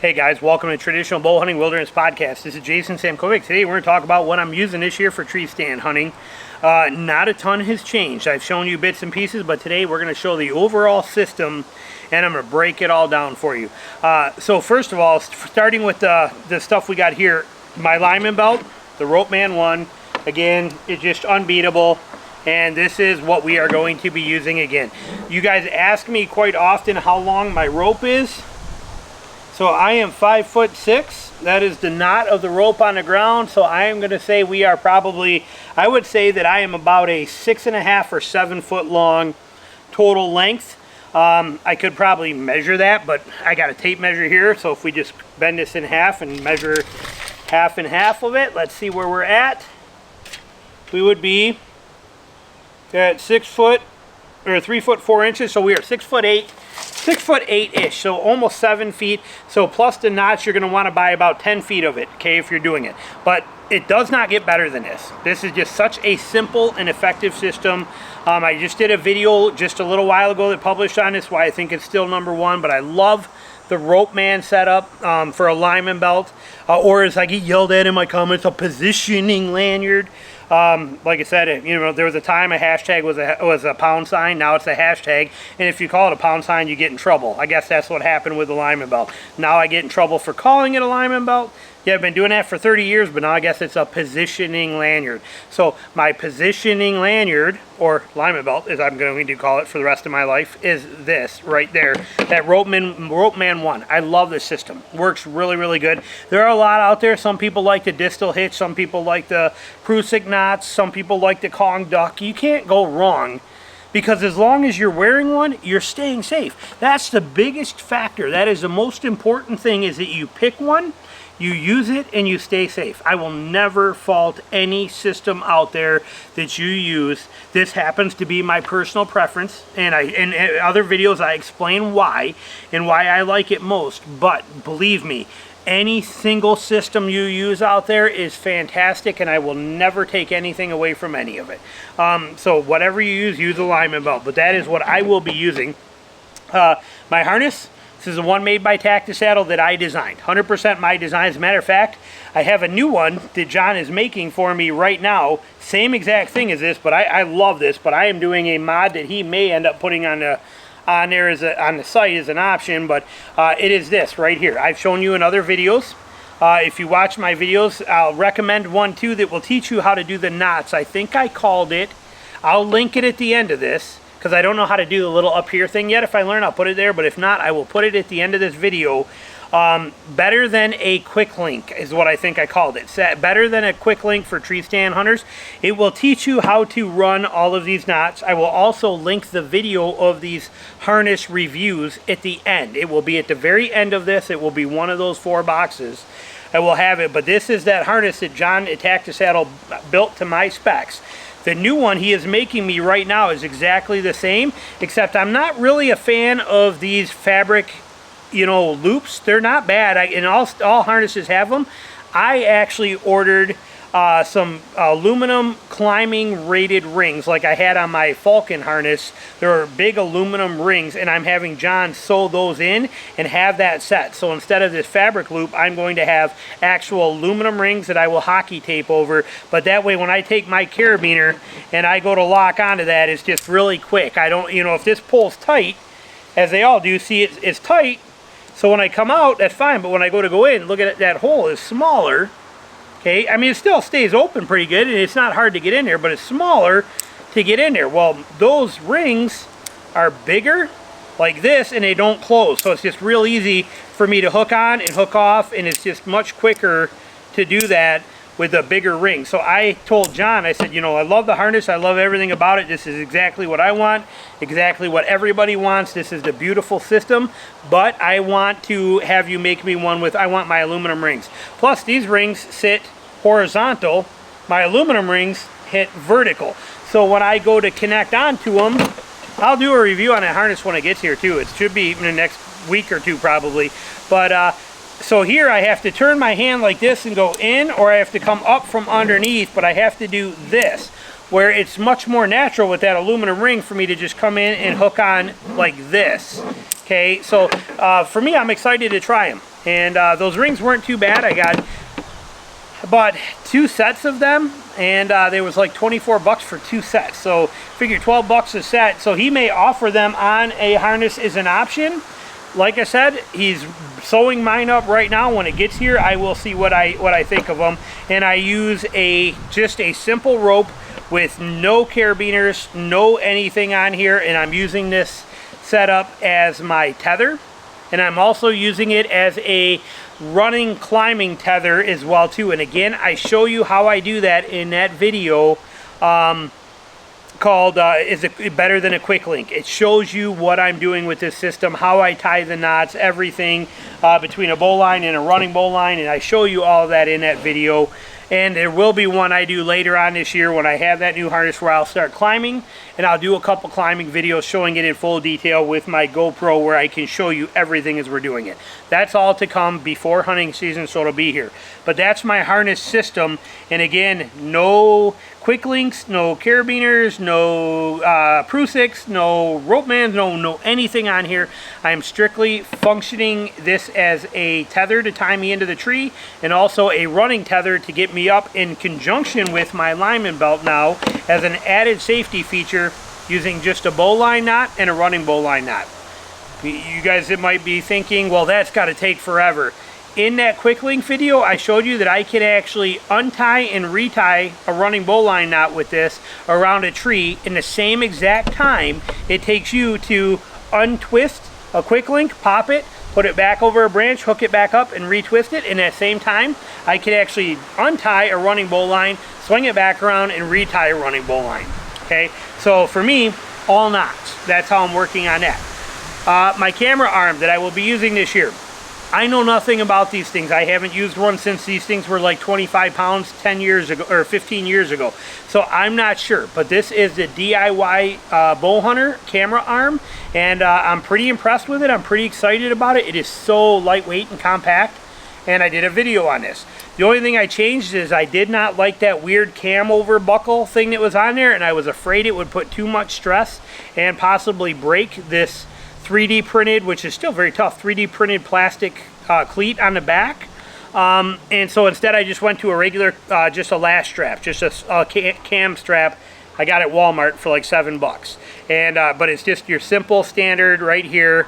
Hey guys, welcome to Traditional Bow Hunting Wilderness Podcast. This is Jason Samkovic. Today we're going to talk about what I'm using this year for tree stand hunting. Not a ton has changed. I've shown you bits and pieces, but today we're going to show the overall system and I'm going to break it all down for you. So first of all, starting with the stuff we got here, my lineman belt, the Ropeman 1, again, it's just unbeatable. And this is what we are going to be using again. You guys ask me quite often how long my rope is. So I am 5'6". That is the knot of the rope on the ground. So I am going to say we are probably, I would say that I am about a 6.5 or 7 foot long total length. I could probably measure that, but I got a tape measure here. So if we just bend this in half and measure half and half of it, let's see where we're at. We would be at 6 foot or 3 foot 4 inches. So we are 6'8". 6'8" so almost 7 feet. So plus the knots, you're going to want to buy about 10 feet of it, okay, if you're doing it. But it does not get better than this. This is just such a simple and effective system. I just did a video just a little while ago that published on this, why I think it's still #1. But I love the Ropeman setup for a lineman belt, or as I get yelled at in my comments, a positioning lanyard. Like I said, you know, there was a time a hashtag was a pound sign. Now it's a hashtag, and if you call it a pound sign, you get in trouble. I guess that's what happened with the lineman belt. Now I get in trouble for calling it a lineman belt. Yeah, I've been doing that for 30 years, but now I guess it's a positioning lanyard. So my positioning lanyard, or lineman belt, as I'm going to call it for the rest of my life, is this right there, that Ropeman 1. I love this system. Works really, really good. There are a lot out there. Some people like the distal hitch. Some people like the Prusik knots. Some people like the Kong duck. You can't go wrong, because as long as you're wearing one, you're staying safe. That's the biggest factor. That is the most important thing, is that you pick one, you use it, and you stay safe. I will never fault any system out there that you use. This happens to be my personal preference, and in other videos I explain why and why I like it most. But believe me, any single system you use out there is fantastic, and I will never take anything away from any of it. So whatever you use a lineman belt, but that is what I will be using. My harness, this is the one made by Tactus Saddle that I designed. 100% my design. As a matter of fact, I have a new one that John is making for me right now. Same exact thing as this, but I love this. But I am doing a mod that he may end up putting on there on the site as an option. But it is this right here. I've shown you in other videos. If you watch my videos, I'll recommend one too that will teach you how to do the knots. I think I called it. I'll link it at the end of this, because I don't know how to do the little up here thing yet. If I learn, I'll put it there, but if not, I will put it at the end of this video. Better than a quick link is what I think I called it. Better than a quick link for tree stand hunters. It will teach you how to run all of these knots. I will also link the video of these harness reviews at the end. It will be at the very end of this. It will be one of those 4 boxes. I will have it, but this is that harness that John at Tactus Saddle built to my specs. The new one he is making me right now is exactly the same, except I'm not really a fan of these fabric, you know, loops. They're not bad, and all harnesses have them. I actually ordered some aluminum climbing rated rings like I had on my Falcon harness. There are big aluminum rings, and I'm having John sew those in and have that set. So instead of this fabric loop, I'm going to have actual aluminum rings that I will hockey tape over. But that way, when I take my carabiner and I go to lock onto that, it's just really quick. I don't, you know, if this pulls tight, as they all do, see it's tight. So when I come out, that's fine. But when I go in, look at it, that hole is smaller. Okay, I mean, it still stays open pretty good, and it's not hard to get in there, but it's smaller to get in there. Well, those rings are bigger like this, and they don't close. So it's just real easy for me to hook on and hook off, and it's just much quicker to do that with a bigger ring. So I told John, I said, you know, I love the harness. I love everything about it. This is exactly what I want, exactly what everybody wants. This is the beautiful system, but I want to have you make me one with, I want my aluminum rings. Plus, these rings sit horizontal. My aluminum rings hit vertical. So when I go to connect onto them, I'll do a review on that harness when it gets here too. It should be in the next week or two probably. But so here I have to turn my hand like this and go in, or I have to come up from underneath, but I have to do this. where it's much more natural with that aluminum ring for me to just come in and hook on like this. Okay, so for me, I'm excited to try them. And those rings weren't too bad. I bought 2 sets of them, and they was like 24 bucks for 2 sets. So figure 12 bucks a set. So he may offer them on a harness as an option. Like I said, he's sewing mine up right now. When it gets here, I will see what I think of them. And I use just a simple rope with no carabiners, no anything on here, and I'm using this setup as my tether, and I'm also using it as a running climbing tether as well too. And again, I show you how I do that in that video called Is It Better Than a Quick Link? It shows you what I'm doing with this system, how I tie the knots, everything between a bowline and a running bowline, and I show you all of that in that video. And there will be one I do later on this year when I have that new harness where I'll start climbing, and I'll do a couple climbing videos showing it in full detail with my GoPro where I can show you everything as we're doing it. That's all to come before hunting season, so it'll be here. But that's my harness system, and again, no quick links, no carabiners, no Prusiks, no rope mans, no anything on here. I am strictly functioning this as a tether to tie me into the tree, and also a running tether to get me up in conjunction with my lineman belt now as an added safety feature, using just a bowline knot and a running bowline knot. You guys might be thinking, well, that's got to take forever. In that quick link video, I showed you that I can actually untie and retie a running bowline knot with this around a tree in the same exact time it takes you to untwist a quick link, pop it, put it back over a branch, hook it back up, and retwist it. In that same time, I can actually untie a running bowline, swing it back around, and retie a running bowline. Okay, so for me, all knots. That's how I'm working on that. My camera arm that I will be using this year, I know nothing about these things. I haven't used one since these things were like 25 pounds 10 years ago or 15 years ago. So I'm not sure, but this is the DIY bow hunter camera arm, and I'm pretty impressed with it. I'm pretty excited about it. It is so lightweight and compact, and I did a video on this. The only thing I changed is I did not like that weird cam over buckle thing that was on there, and I was afraid it would put too much stress and possibly break this 3D printed, which is still very tough, 3D printed plastic cleat on the back. And so instead I just went to a regular, just a lash strap, just a cam strap. I got it at Walmart for like $7. And but it's just your simple standard right here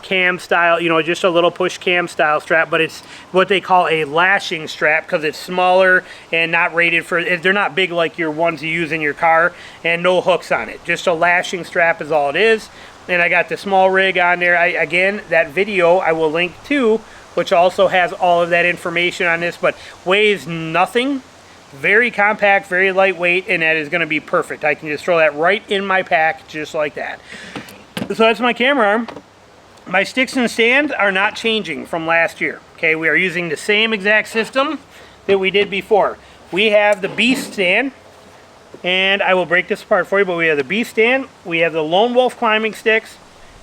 cam style, you know, just a little push cam style strap, but it's what they call a lashing strap because it's smaller and not rated for, they're not big like your ones you use in your car, and no hooks on it. Just a lashing strap is all it is. And I got the small rig on there. Again, that video I will link to, which also has all of that information on this, but weighs nothing. Very compact, very lightweight, and that is going to be perfect. I can just throw that right in my pack just like that. So that's my camera arm. My sticks and stand are not changing from last year. Okay, we are using the same exact system that we did before. We have the Beast stand, and I will break this apart for you, but we have the Beast stand, we have the Lone Wolf climbing sticks,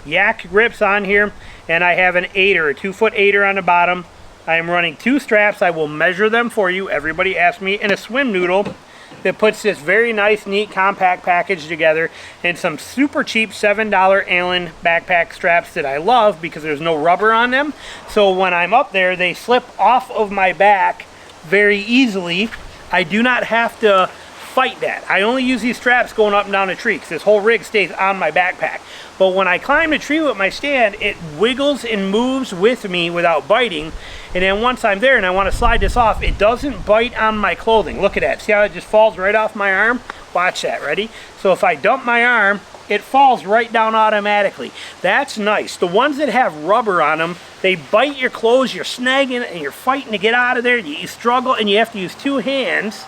yak grips on here, and I have an 8er, a 2-foot 8er on the bottom. I am running 2 straps. I will measure them for you. Everybody asked me, and a swim noodle that puts this very nice, neat, compact package together, and some super cheap $7 Allen backpack straps that I love because there's no rubber on them. So when I'm up there, they slip off of my back very easily. I do not have to fight that. I only use these straps going up and down a tree because this whole rig stays on my backpack. But when I climb the tree with my stand, it wiggles and moves with me without biting. And then once I'm there and I want to slide this off, it doesn't bite on my clothing. Look at that. See how it just falls right off my arm? Watch that. Ready? So if I dump my arm, it falls right down automatically. That's nice. The ones that have rubber on them, they bite your clothes, you're snagging it, and you're fighting to get out of there. You struggle, and you have to use 2 hands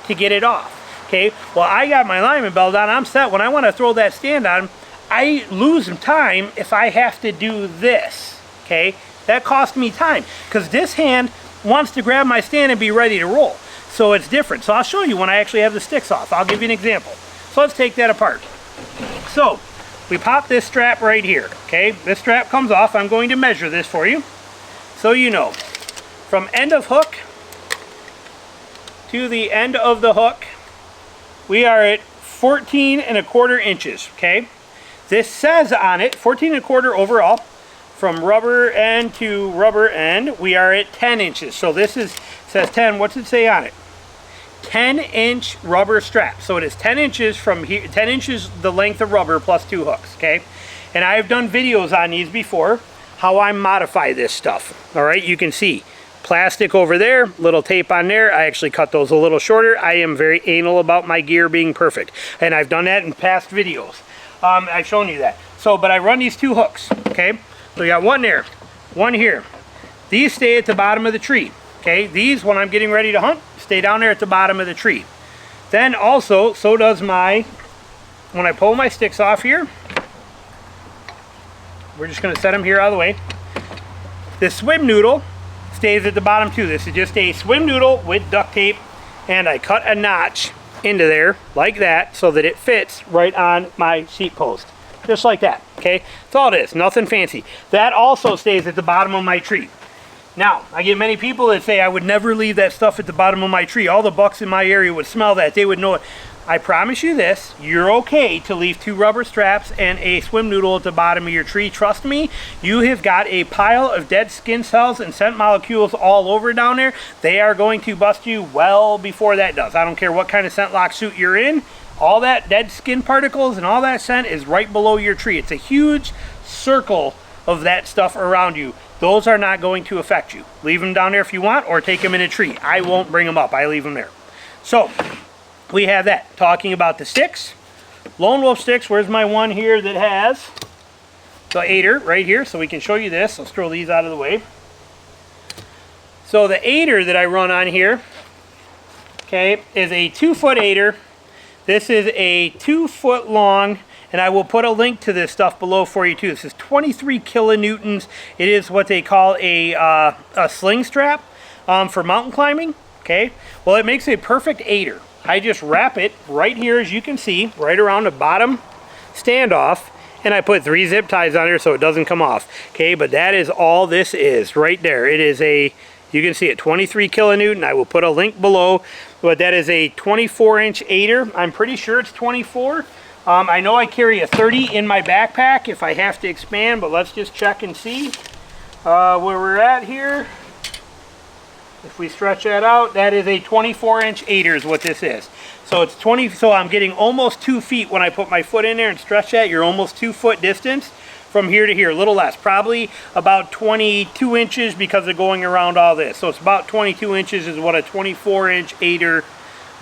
to get it off. Okay, well, I got my lineman belt on. I'm set. When I want to throw that stand on, I lose some time if I have to do this. Okay, that costs me time because this hand wants to grab my stand and be ready to roll. So it's different. So I'll show you when I actually have the sticks off. I'll give you an example. So let's take that apart. So we pop this strap right here. Okay, this strap comes off. I'm going to measure this for you so you know. From end of hook to the end of the hook, we are at 14¼ inches, okay? This says on it 14¼ overall. From rubber end to rubber end, we are at 10 inches. So this says 10. What's it say on it? 10-inch rubber strap. So it is 10 inches from here, 10 inches the length of rubber plus 2 hooks, okay? And I've done videos on these before, how I modify this stuff. All right, you can see plastic over there, little tape on there. I actually cut those a little shorter. I am very anal about my gear being perfect, and I've done that in past videos. I've shown you that. So, but I run these 2 hooks, okay? So you got one there, one here. These stay at the bottom of the tree, okay? These, when I'm getting ready to hunt, stay down there at the bottom of the tree. Then also, so does when I pull my sticks off here, we're just gonna set them here out of the way. This swim noodle stays at the bottom too. This is just a swim noodle with duct tape, and I cut a notch into there like that so that it fits right on my seat post. Just like that, okay? That's all it is, nothing fancy. That also stays at the bottom of my tree. Now, I get many people that say I would never leave that stuff at the bottom of my tree. All the bucks in my area would smell that, they would know it. I promise you this, you're okay to leave 2 rubber straps and a swim noodle at the bottom of your tree. Trust me, you have got a pile of dead skin cells and scent molecules all over down there. They are going to bust you well before that does. I don't care what kind of scent lock suit you're in. All that dead skin particles and all that scent is right below your tree. It's a huge circle of that stuff around you. Those are not going to affect you. Leave them down there if you want, or take them in a tree. I won't bring them up, I leave them there. So, we have that. Talking about the sticks. Lone Wolf sticks, where's my one here that has the 8er right here, so we can show you this. Let's throw these out of the way. So the 8er that I run on here, okay, is a 2-foot 8er. This is a 2-foot long, and I will put a link to this stuff below for you too. This is 23 kilonewtons. It is what they call a sling strap for mountain climbing, okay? Well, it makes a perfect 8er. I just wrap it right here, as you can see, right around the bottom standoff, and I put 3 zip ties on there so it doesn't come off, okay? But that is all this is right there. It is a, you can see it, 23 kilonewton. I will put a link below, but that is a 24-inch 8er. I'm pretty sure it's 24. I know I carry a 30 in my backpack if I have to expand, but let's just check and see where we're at here. If we stretch that out, that is a 24-inch 8er is what this is. So it's 20, so I'm getting almost 2 feet when I put my foot in there and stretch that. You're almost 2-foot distance from here to here, a little less, probably about 22 inches because of going around all this. So it's about 22 inches is what a 24-inch 8er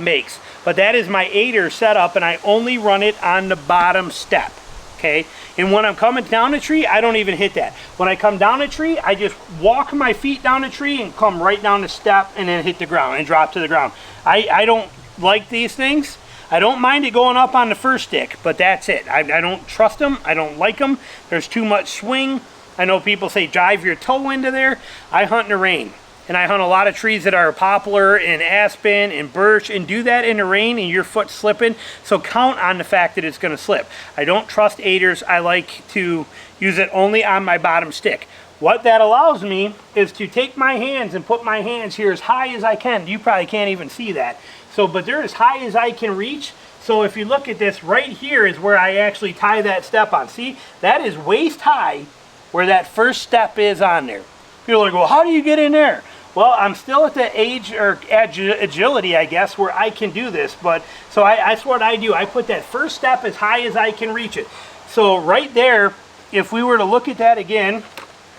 makes. But that is my 8er setup, and I only run it on the bottom step, okay? And when I'm coming down a tree, I don't even hit that. When I come down a tree, I just walk my feet down the tree and come right down the step and then hit the ground and drop to the ground. I don't like these things. I don't mind it going up on the first stick, but that's it. I don't trust them. I don't like them. There's too much swing. I know people say drive your toe into there. I hunt in the rain. And I hunt a lot of trees that are poplar and aspen and birch, and do that in the rain and your foot's slipping. So count on the fact that it's going to slip. I don't trust 8ers. I like to use it only on my bottom stick. What that allows me is to take my hands and put my hands here as high as I can. You probably can't even see that. So, but they're as high as I can reach. So if you look at this, right here is where I actually tie that step on. See, that is waist high where that first step is on there. People are like, well, how do you get in there? Well, I'm still at the age or agility, I guess, where I can do this. But so that's what I do. I put that first step as high as I can reach it. So right there, if we were to look at that again,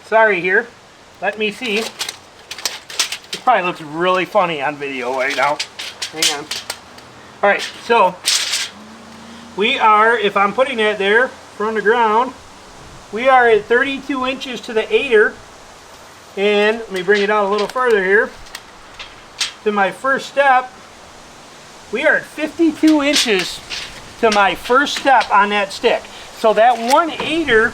sorry here, let me see. It probably looks really funny on video right now. Hang on. All right, so we are, if I'm putting that there from the ground, we are at 32 inches to the 8er. And let me bring it out a little further here to my first step. We are at 52 inches to my first step on that stick. So that 1/8er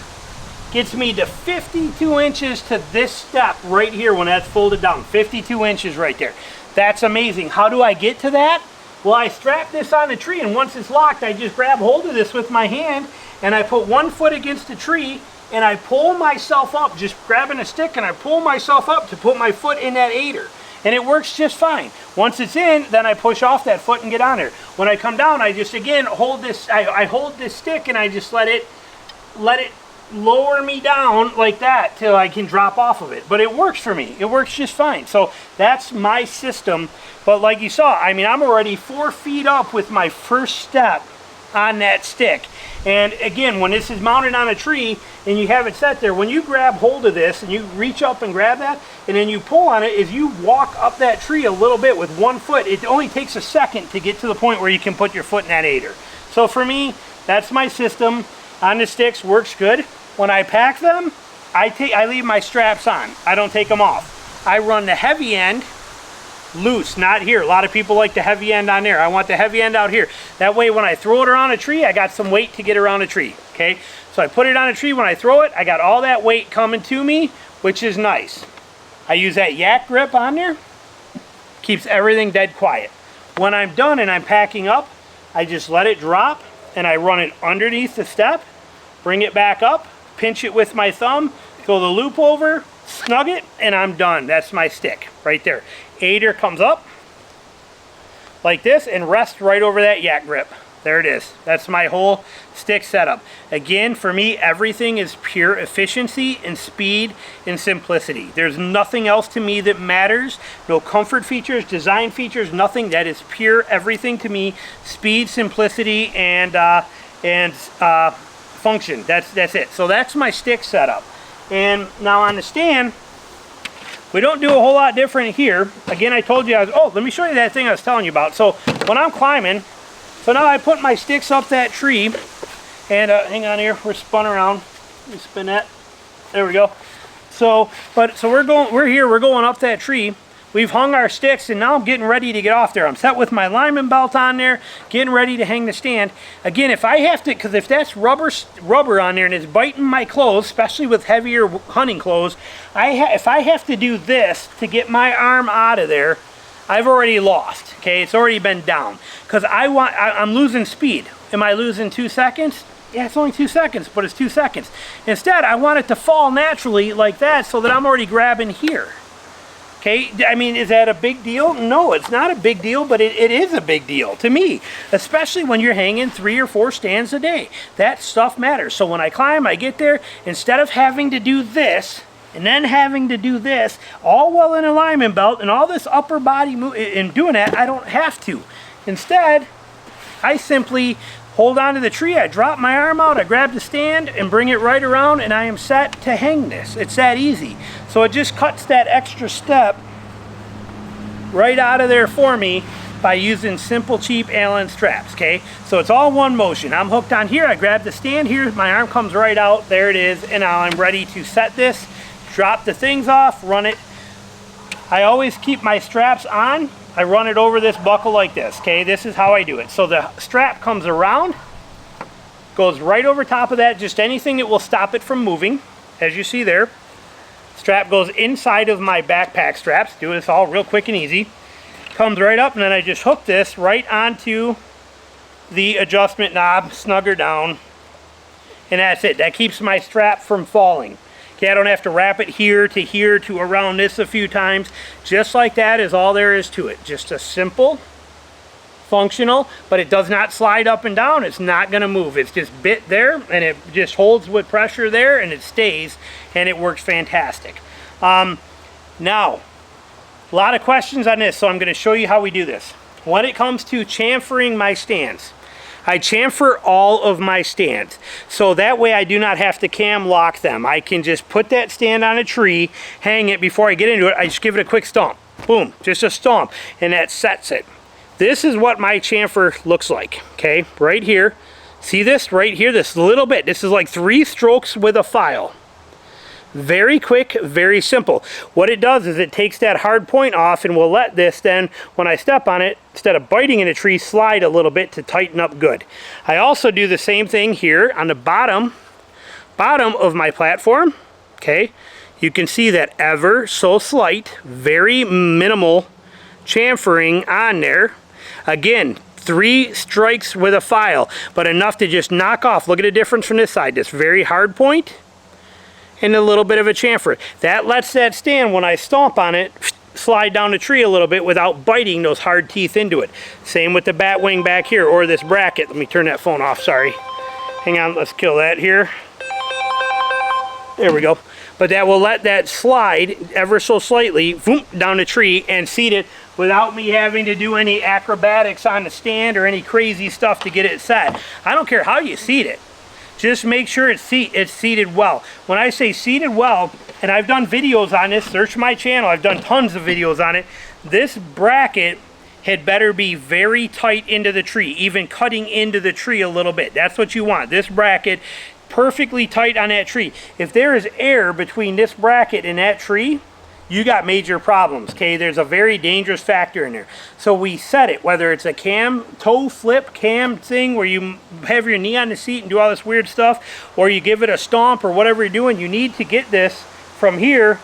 gets me to 52 inches to this step right here when that's folded down. 52 inches right there. That's amazing. How do I get to that? Well, I strap this on the tree, and once it's locked, I just grab hold of this with my hand, and I put one foot against the tree, and I pull myself up, just grabbing a stick, and I pull myself up to put my foot in that 8er. and it works just fine. Once it's in, then I push off that foot and get on there. When I come down, I just again hold this, I hold this stick and I just let it lower me down like that till I can drop off of it. But it works for me. It works just fine. So that's my system. But like you saw, I mean, I'm already 4 feet up with my first step on that stick. And again, when this is mounted on a tree and you have it set there, when you grab hold of this and you reach up and grab that and then you pull on it, as you walk up that tree a little bit with 1 foot, it only takes a second to get to the point where you can put your foot in that aider. So for me, that's my system on the sticks. Works good. When I pack them, I leave my straps on. I don't take them off. I run the heavy end loose, not here. A lot of people like the heavy end on there. I want the heavy end out here. That way when I throw it around a tree, I got some weight to get around a tree, okay? So I put it on a tree. When I throw it, I got all that weight coming to me, which is nice. I use that yak grip on there. Keeps everything dead quiet. When I'm done and I'm packing up, I just let it drop and I run it underneath the step, bring it back up, pinch it with my thumb, go the loop over, snug it, and I'm done. That's my stick right there. Aider comes up like this and rests right over that yak grip. There it is. That's my whole stick setup. Again, for me, everything is pure efficiency and speed and simplicity. There's nothing else to me that matters. No comfort features, design features, nothing. That is pure everything to me. Speed, simplicity, and function. That's it. So that's my stick setup. And now on the stand, we don't do a whole lot different here. Again, I told you let me show you that thing I was telling you about. So when I'm climbing, so now I put my sticks up that tree, and hang on here, we're spun around. Let me spin that. There we go. So we're going up that tree. We've hung our sticks, and now I'm getting ready to get off there. I'm set with my lineman belt on there, getting ready to hang the stand. Again, if I have to, because if that's rubber on there and it's biting my clothes, especially with heavier hunting clothes, if I have to do this to get my arm out of there, I've already lost, okay? It's already been down. Because I'm losing speed. Am I losing 2 seconds? Yeah, it's only 2 seconds, but it's 2 seconds. Instead, I want it to fall naturally like that so that I'm already grabbing here. Okay, I mean, is that a big deal? No, it's not a big deal, but it is a big deal to me, especially when you're hanging 3 or 4 stands a day. That stuff matters. So when I climb, I get there, instead of having to do this and then having to do this, all while in a lineman belt and all this upper body and doing that, I don't have to. Instead, I simply hold onto the tree, I drop my arm out, I grab the stand and bring it right around, and I am set to hang this. It's that easy. So it just cuts that extra step right out of there for me by using simple, cheap Allen straps, okay? So it's all one motion. I'm hooked on here, I grab the stand here, my arm comes right out, there it is, and now I'm ready to set this, drop the things off, run it. I always keep my straps on. I run it over this buckle like this, okay? This is how I do it. So the strap comes around, goes right over top of that, just anything that will stop it from moving, as you see there. Strap goes inside of my backpack straps. Do this all real quick and easy. Comes right up, and then I just hook this right onto the adjustment knob, snug her down, and that's it. That keeps my strap from falling. Okay, I don't have to wrap it here to around this a few times. Just like that is all there is to it. Just a simple, functional, but it does not slide up and down. It's not going to move. It's just bit there, and it just holds with pressure there, and it stays, and it works fantastic. Now, a lot of questions on this, so I'm going to show you how we do this. When it comes to chamfering my stands, I chamfer all of my stands, so that way I do not have to cam lock them. I can just put that stand on a tree, hang it. Before I get into it, I just give it a quick stomp. Boom, just a stomp, and that sets it. This is what my chamfer looks like, okay? Right here, see this right here, this little bit. This is like 3 strokes with a file. Very quick, very simple. What it does is it takes that hard point off and will let this then, when I step on it, instead of biting in a tree, slide a little bit to tighten up good. I also do the same thing here on the bottom of my platform, okay? You can see that ever so slight, very minimal chamfering on there. Again, 3 strikes with a file, but enough to just knock off. Look at the difference from this side. This very hard point and a little bit of a chamfer. That lets that stand, when I stomp on it, slide down the tree a little bit without biting those hard teeth into it. Same with the bat wing back here, or this bracket. Let me turn that phone off, sorry. Hang on, let's kill that here. There we go. But that will let that slide ever so slightly down the tree and seat it without me having to do any acrobatics on the stand or any crazy stuff to get it set. I don't care how you seat it. Just make sure it's seated well. When I say seated well, and I've done videos on this, search my channel, I've done tons of videos on it. This bracket had better be very tight into the tree, even cutting into the tree a little bit. That's what you want. This bracket perfectly tight on that tree. If there is air between this bracket and that tree, you got major problems, okay? There's a very dangerous factor in there. So we set it, whether it's a cam, toe flip cam thing where you have your knee on the seat and do all this weird stuff, or you give it a stomp or whatever you're doing, you need to get this from here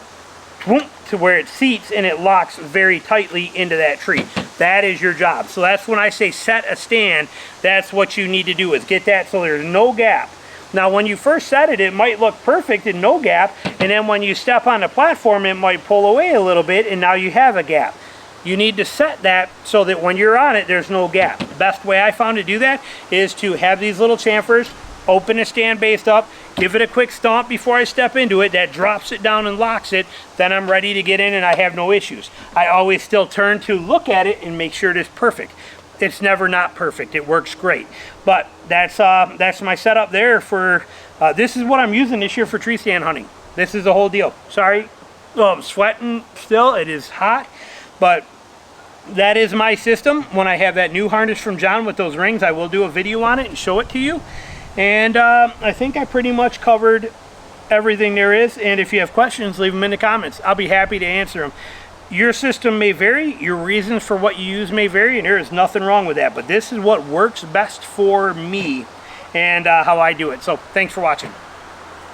to where it seats and it locks very tightly into that tree. That is your job. So that's when I say set a stand, that's what you need to do, is get that so there's no gap. Now when you first set it, it might look perfect and no gap, and then when you step on the platform, it might pull away a little bit and now you have a gap. You need to set that so that when you're on it, there's no gap. The best way I found to do that is to have these little chamfers, open the stand base up, give it a quick stomp before I step into it, that drops it down and locks it, then I'm ready to get in and I have no issues. I always still turn to look at it and make sure it is perfect. It's never not perfect. It works great. But that's my setup there for, this is what I'm using this year for tree stand hunting. This is the whole deal. Sorry, I'm sweating still. It is hot, but that is my system. When I have that new harness from John with those rings, I will do a video on it and show it to you. And I think I pretty much covered everything there is. And if you have questions, leave them in the comments. I'll be happy to answer them. Your system may vary, your reasons for what you use may vary, and there is nothing wrong with that. But this is what works best for me and how I do it. So thanks for watching.